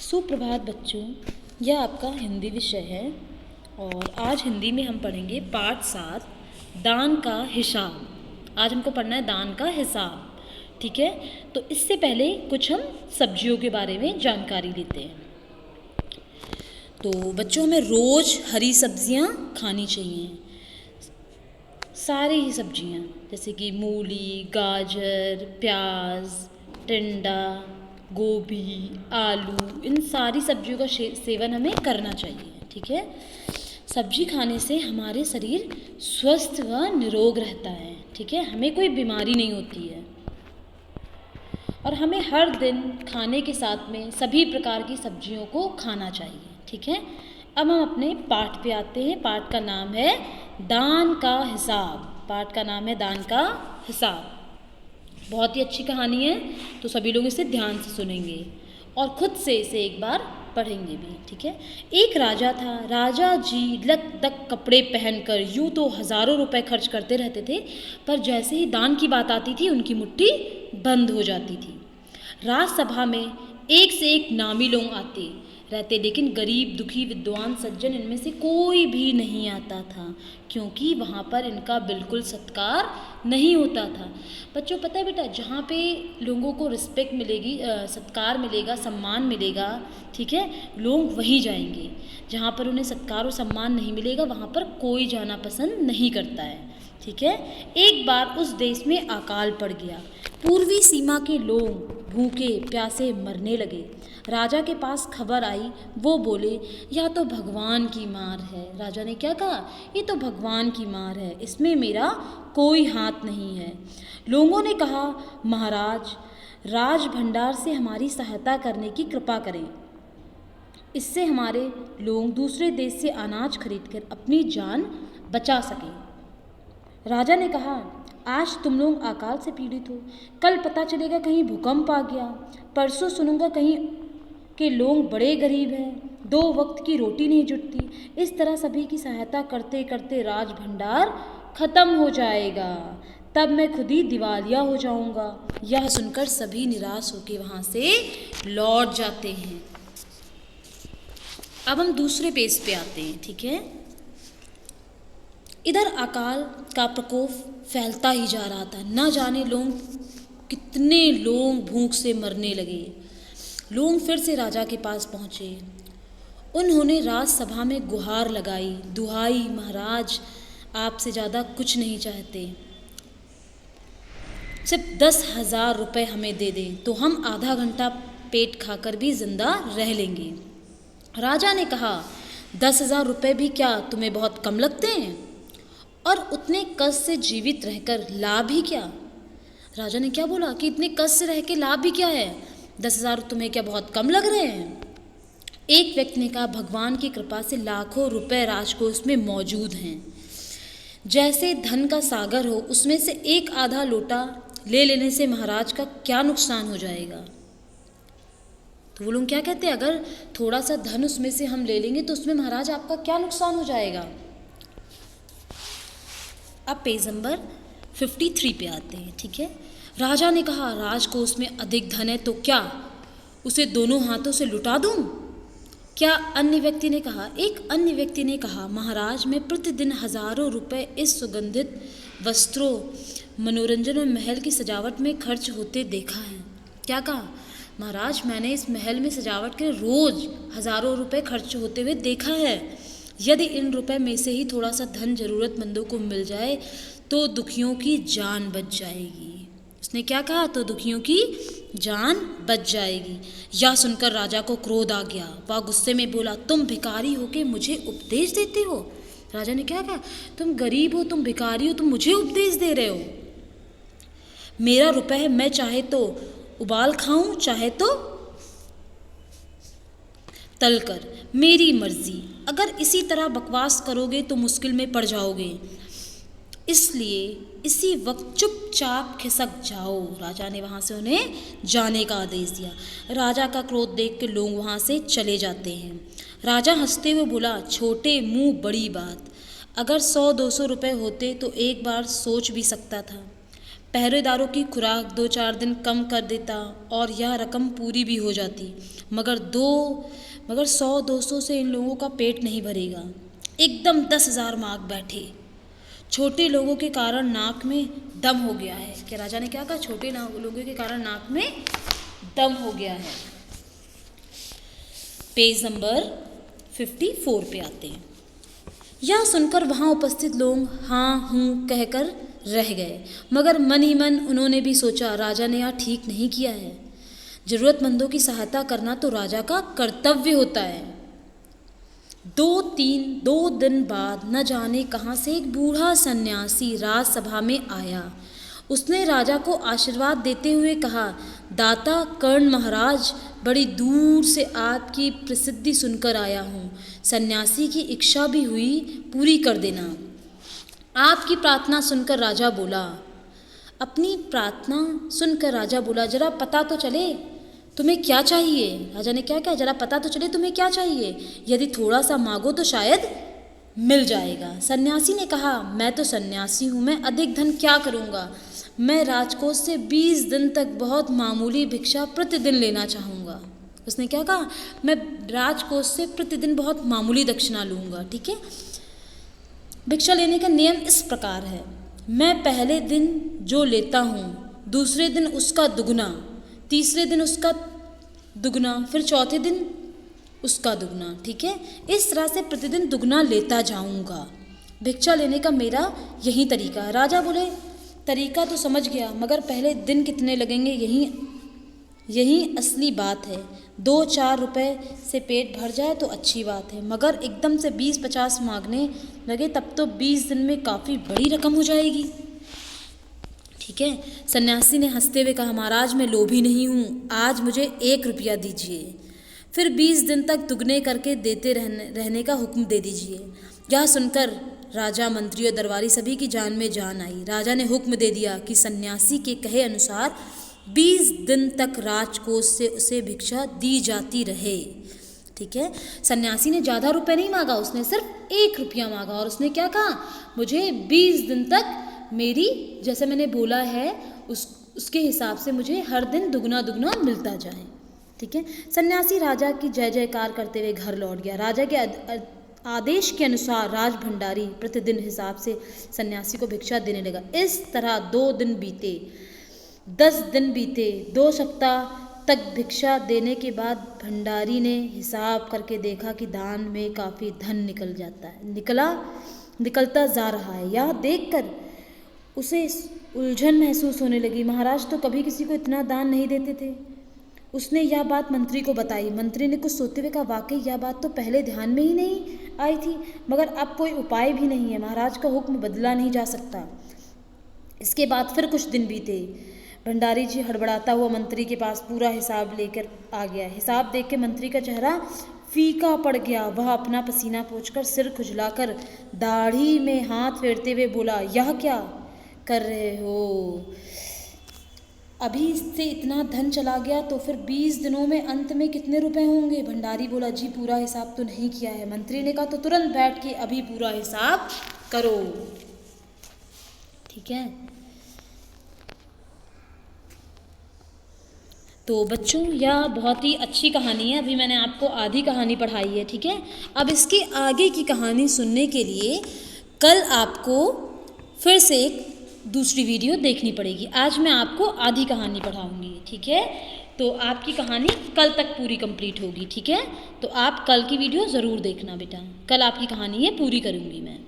सुप्रभात बच्चों, यह आपका हिंदी विषय है और आज हिंदी में हम पढ़ेंगे पाठ 7 दान का हिसाब। आज हमको पढ़ना है दान का हिसाब, ठीक है। तो इससे पहले कुछ हम सब्जियों के बारे में जानकारी लेते हैं। तो बच्चों, हमें रोज़ हरी सब्जियां खानी चाहिए, सारी ही सब्जियां, जैसे कि मूली, गाजर, प्याज, टिंडा, गोभी, आलू, इन सारी सब्जियों का सेवन हमें करना चाहिए, ठीक है। सब्जी खाने से हमारे शरीर स्वस्थ व निरोग रहता है, ठीक है। हमें कोई बीमारी नहीं होती है और हमें हर दिन खाने के साथ में सभी प्रकार की सब्जियों को खाना चाहिए, ठीक है। अब हम अपने पाठ पे आते हैं। पाठ का नाम है दान का हिसाब। पाठ का नाम है दान का हिसाब। बहुत ही अच्छी कहानी है, तो सभी लोग इसे ध्यान से सुनेंगे और खुद से इसे एक बार पढ़ेंगे भी, ठीक है। एक राजा था। राजा जी लक तक कपड़े पहनकर यूँ तो हज़ारों रुपए खर्च करते रहते थे, पर जैसे ही दान की बात आती थी उनकी मुट्ठी बंद हो जाती थी। राजसभा में एक से एक नामी लोग आते रहते, लेकिन गरीब, दुखी, विद्वान, सज्जन, इनमें से कोई भी नहीं आता था, क्योंकि वहाँ पर इनका बिल्कुल सत्कार नहीं होता था। बच्चों, पता है बेटा, जहाँ पे लोगों को रिस्पेक्ट मिलेगी, सत्कार मिलेगा, सम्मान मिलेगा, ठीक है, लोग वहीं जाएंगे। जहाँ पर उन्हें सत्कार और सम्मान नहीं मिलेगा वहाँ पर कोई जाना पसंद नहीं करता है, ठीक है। एक बार उस देश में अकाल पड़ गया। पूर्वी सीमा के लोग भूखे प्यासे मरने लगे। राजा के पास खबर आई। वो बोले, यह तो भगवान की मार है। राजा ने क्या कहा? ये तो भगवान की मार है, इसमें मेरा कोई हाथ नहीं है। लोगों ने कहा, महाराज, राज भंडार से हमारी सहायता करने की कृपा करें, इससे हमारे लोग दूसरे देश से अनाज खरीदकर अपनी जान बचा सकें। राजा ने कहा, आज तुम लोग अकाल से पीड़ित हो, कल पता चलेगा कहीं भूकंप आ गया, परसों सुनूंगा कहीं के लोग बड़े गरीब हैं, 2 वक्त की रोटी नहीं जुटती। इस तरह सभी की सहायता करते करते राज भंडार खत्म हो जाएगा, तब मैं खुद ही दिवालिया हो जाऊंगा। यह सुनकर सभी निराश होकर वहाँ से लौट जाते हैं। अब हम दूसरे पेज पे आते हैं, ठीक है। इधर अकाल का प्रकोप फैलता ही जा रहा था। न जाने लोग कितने लोग भूख से मरने लगे। लोग फिर से राजा के पास पहुँचे। उन्होंने राजसभा में गुहार लगाई, दुहाई, महाराज, आपसे ज़्यादा कुछ नहीं चाहते, सिर्फ 10,000 रुपये हमें दे दें तो हम आधा घंटा पेट खाकर भी जिंदा रह लेंगे। राजा ने कहा, 10,000 रुपये भी क्या तुम्हें बहुत कम लगते हैं? और उतने कष्ट से जीवित रहकर लाभ ही क्या? राजा ने क्या बोला कि इतने कष्ट से रह के लाभ भी क्या है? 10,000 तुम्हें क्या बहुत कम लग रहे हैं? एक व्यक्ति ने कहा, भगवान की कृपा से लाखों रुपए राजकोष में मौजूद हैं। जैसे धन का सागर हो, उसमें से एक आधा लोटा ले लेने से महाराज का क्या नुकसान हो जाएगा? तो वो लोग क्या कहते हैं, अगर थोड़ा सा धन उसमें से हम ले लेंगे तो उसमें महाराज आपका क्या नुकसान हो जाएगा? अब पेज नंबर 53 पे आते हैं, ठीक है। राजा ने कहा, राजकोष में अधिक धन है तो क्या उसे दोनों हाथों से लुटा दूं? क्या अन्य व्यक्ति ने कहा। एक अन्य व्यक्ति ने कहा, महाराज, मैं प्रतिदिन हजारों रुपए इस सुगंधित वस्त्रों, मनोरंजन और महल की सजावट में खर्च होते देखा है। क्या कहा? महाराज, मैंने इस महल में सजावट के रोज हजारों रुपए खर्च होते हुए देखा है। यदि इन रुपए में से ही थोड़ा सा धन जरूरतमंदों को मिल जाए तो दुखियों की जान बच जाएगी। उसने क्या कहा? तो दुखियों की जान बच जाएगी। यह सुनकर राजा को क्रोध आ गया। वह गुस्से में बोला, तुम भिखारी होके मुझे उपदेश देते हो? राजा ने क्या कहा? तुम गरीब हो, तुम भिखारी हो, तुम मुझे उपदेश दे रहे हो? मेरा रुपया है, मैं चाहे तो उबाल खाऊं, चाहे तो तलकर, मेरी मर्जी। अगर इसी तरह बकवास करोगे तो मुश्किल में पड़ जाओगे, इसलिए इसी वक्त चुपचाप खिसक जाओ। राजा ने वहाँ से उन्हें जाने का आदेश दिया। राजा का क्रोध देख के लोग वहाँ से चले जाते हैं। राजा हंसते हुए बोला, छोटे मुंह बड़ी बात, अगर 100-200 रुपये होते तो एक बार सोच भी सकता था, पहरेदारों की खुराक 2-4 दिन कम कर देता और यह रकम पूरी भी हो जाती, मगर 100-200 से इन लोगों का पेट नहीं भरेगा। एकदम 10,000 मार्क बैठे। छोटे लोगों के कारण नाक में दम हो गया है। क्या राजा ने क्या कहा? छोटे लोगों के कारण नाक में दम हो गया है। पेज नंबर 54 पे आते हैं। यह सुनकर वहाँ उपस्थित लोग हाँ हूँ कहकर रह गए, मगर मन ही मन उन्होंने भी सोचा राजा ने यह ठीक नहीं किया है। जरूरतमंदों की सहायता करना तो राजा का कर्तव्य होता है। 2 दिन बाद न जाने कहाँ से एक बूढ़ा सन्यासी राजसभा में आया। उसने राजा को आशीर्वाद देते हुए कहा, दाता कर्ण महाराज, बड़ी दूर से आपकी प्रसिद्धि सुनकर आया हूँ। सन्यासी की इच्छा भी हुई, पूरी कर देना। आपकी प्रार्थना सुनकर राजा बोला। अपनी प्रार्थना सुनकर राजा बोला, जरा पता तो चले तुम्हें क्या चाहिए। राजा ने क्या कहा? जरा पता तो चले तुम्हें क्या चाहिए। यदि थोड़ा सा मांगो तो शायद मिल जाएगा। सन्यासी ने कहा, मैं तो सन्यासी हूँ, मैं अधिक धन क्या करूँगा। मैं राजकोष से 20 दिन तक बहुत मामूली भिक्षा प्रतिदिन लेना चाहूँगा। उसने क्या कहा? मैं राजकोष से प्रतिदिन बहुत मामूली दक्षिणा लूँगा। ठीक है। भिक्षा लेने का नियम इस प्रकार है, मैं पहले दिन जो लेता हूँ, दूसरे दिन उसका दुगना, तीसरे दिन उसका दुगना, फिर चौथे दिन उसका दुगना। ठीक है। इस तरह से प्रतिदिन दुगना लेता जाऊँगा। भिक्षा लेने का मेरा यही तरीका है। राजा बोले, तरीका तो समझ गया, मगर पहले दिन कितने लगेंगे यही असली बात है। 2-4 रुपए से पेट भर जाए तो अच्छी बात है, मगर एकदम से 20-50 मांगने लगे तब तो 20 दिन में काफ़ी बड़ी रकम हो जाएगी। ठीक है। सन्यासी ने हंसते हुए कहा, महाराज मैं लोभी नहीं हूँ, आज मुझे 1 रुपया दीजिए, फिर 20 दिन तक दुगने करके देते रहने का हुक्म दे दीजिए। यह सुनकर राजा, मंत्री और दरबारी सभी की जान में जान आई। राजा ने हुक्म दे दिया कि सन्यासी के कहे अनुसार 20 दिन तक राजकोष से उसे भिक्षा दी जाती रहे। ठीक है। सन्यासी ने ज़्यादा रुपए नहीं मांगा, उसने सिर्फ 1 रुपया मांगा और उसने क्या कहा, मुझे 20 दिन तक मेरी, जैसे मैंने बोला है उसके हिसाब से मुझे हर दिन दुगना दुगना मिलता जाए। ठीक है। सन्यासी राजा की जय जयकार करते हुए घर लौट गया। राजा के आदेश के अनुसार राज भंडारी प्रतिदिन हिसाब से सन्यासी को भिक्षा देने लगा। इस तरह 2 दिन बीते, 10 दिन बीते, 2 सप्ताह तक भिक्षा देने के बाद भंडारी ने हिसाब करके देखा कि दान में काफ़ी धन निकलता जा रहा है। यह देखकर उसे उलझन महसूस होने लगी। महाराज तो कभी किसी को इतना दान नहीं देते थे। उसने यह बात मंत्री को बताई। मंत्री ने कुछ सोचते हुए कहा, वाकई यह बात तो पहले ध्यान में ही नहीं आई थी, मगर अब कोई उपाय भी नहीं है। महाराज का हुक्म बदला नहीं जा सकता। इसके बाद फिर कुछ दिन बीते। भंडारी जी हड़बड़ाता हुआ मंत्री के पास पूरा हिसाब लेकर आ गया। हिसाब देख के मंत्री का चेहरा फीका पड़ गया। वह अपना पसीना पोंछकर, सिर खुजलाकर, दाढ़ी में हाथ फेरते हुए बोला, यह क्या कर रहे हो? अभी इससे इतना धन चला गया तो फिर 20 दिनों में अंत में कितने रुपए होंगे? भंडारी बोला, जी पूरा हिसाब तो नहीं किया है। मंत्री ने कहा, तो तुरंत बैठ के अभी पूरा हिसाब करो। ठीक है। तो बच्चों, यह बहुत ही अच्छी कहानी है। अभी मैंने आपको आधी कहानी पढ़ाई है। ठीक है। अब इसके आगे की कहानी सुनने के लिए कल आपको फिर से एक दूसरी वीडियो देखनी पड़ेगी। आज मैं आपको आधी कहानी पढ़ाऊंगी। ठीक है। तो आपकी कहानी कल तक पूरी कंप्लीट होगी। ठीक है। तो आप कल की वीडियो ज़रूर देखना बेटा, कल आपकी कहानी ये पूरी करूँगी मैं।